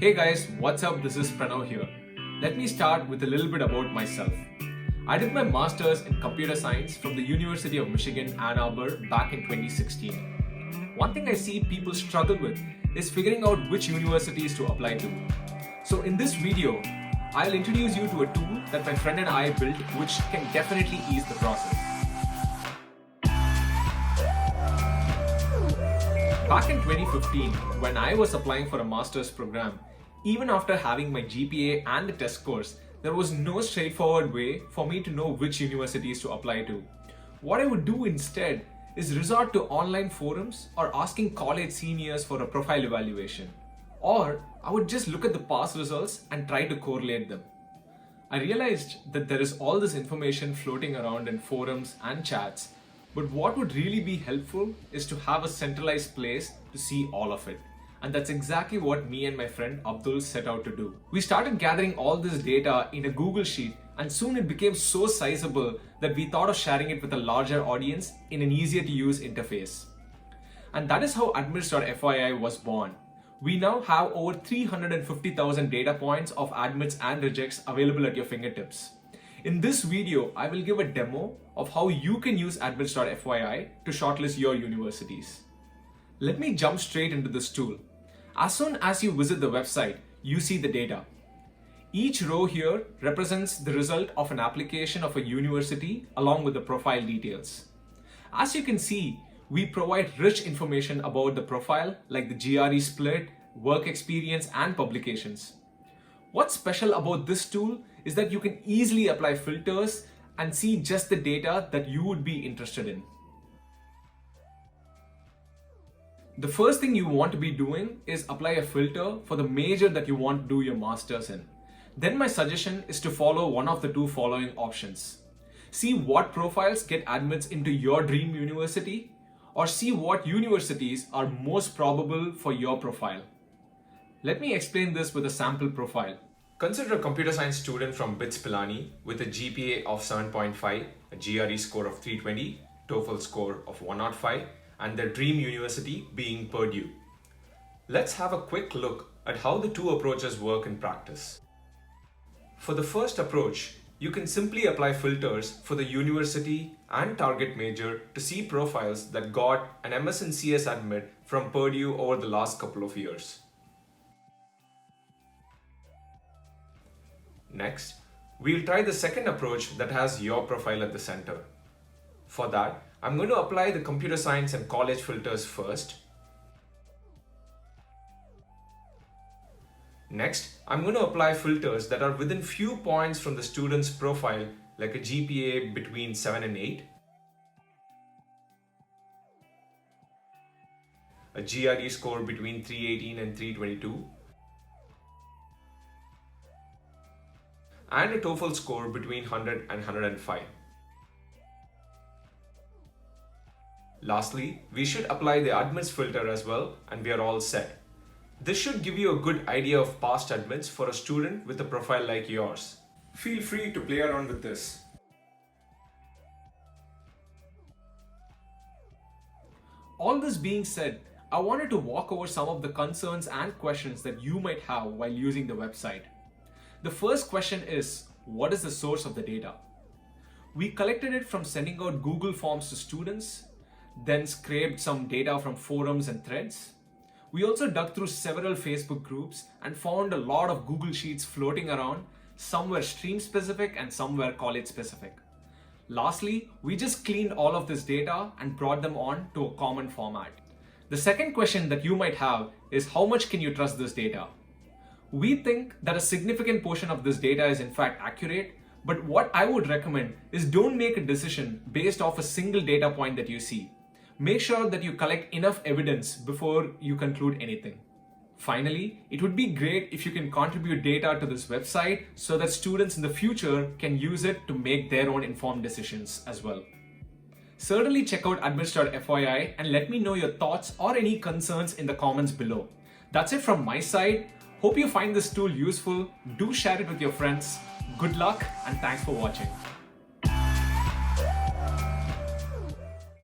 Hey guys, what's up? This is Pranav here. Let me start with a little bit about myself. I did my master's in computer science from the University of Michigan, Ann Arbor back in 2016. One thing I see people struggle with is figuring out which universities to apply to. So in this video, I'll introduce you to a tool that my friend and I built which can definitely ease the process. Back in 2015, when I was applying for a master's program, even after having my GPA and the test scores, there was no straightforward way for me to know which universities to apply to. What I would do instead is resort to online forums or asking college seniors for a profile evaluation. Or I would just look at the past results and try to correlate them. I realized that there is all this information floating around in forums and chats, but what would really be helpful is to have a centralized place to see all of it. And that's exactly what me and my friend Abdul set out to do. We started gathering all this data in a Google Sheet, and soon it became so sizable that we thought of sharing it with a larger audience in an easier to use interface. And that is how admits.fyi was born. We now have over 350,000 data points of admits and rejects available at your fingertips. In this video, I will give a demo of how you can use admits.fyi to shortlist your universities. Let me jump straight into this tool. As soon as you visit the website, you see the data. Each row here represents the result of an application of a university along with the profile details. As you can see, we provide rich information about the profile like the GRE split, work experience, and publications. What's special about this tool is that you can easily apply filters and see just the data that you would be interested in. The first thing you want to be doing is apply a filter for the major that you want to do your master's in. Then my suggestion is to follow one of the two following options. See what profiles get admits into your dream university, or see what universities are most probable for your profile. Let me explain this with a sample profile. Consider a computer science student from BITS Pilani with a GPA of 7.5, a GRE score of 320, TOEFL score of 105, and their dream university being Purdue. Let's have a quick look at how the two approaches work in practice. For the first approach, you can simply apply filters for the university and target major to see profiles that got an MS in CS admit from Purdue over the last couple of years. Next, we'll try the second approach that has your profile at the center. For that, I'm going to apply the computer science and college filters first. Next, I'm going to apply filters that are within few points from the student's profile, like a GPA between 7 and 8, a GRE score between 318 and 322, and a TOEFL score between 100 and 105. Lastly, we should apply the admits filter as well, and we are all set. This should give you a good idea of past admits for a student with a profile like yours. Feel free to play around with this. All this being said, I wanted to walk over some of the concerns and questions that you might have while using the website. The first question is, what is the source of the data? We collected it from sending out Google Forms to students, then scraped some data from forums and threads. We also dug through several Facebook groups and found a lot of Google Sheets floating around. Some were stream specific and some were college specific. Lastly, we just cleaned all of this data and brought them on to a common format. The second question that you might have is, how much can you trust this data? We think that a significant portion of this data is in fact accurate, but what I would recommend is don't make a decision based off a single data point that you see. Make sure that you collect enough evidence before you conclude anything. Finally, it would be great if you can contribute data to this website so that students in the future can use it to make their own informed decisions as well. Certainly check out admits.fyi and let me know your thoughts or any concerns in the comments below. That's it from my side. Hope you find this tool useful. Do share it with your friends. Good luck and thanks for watching.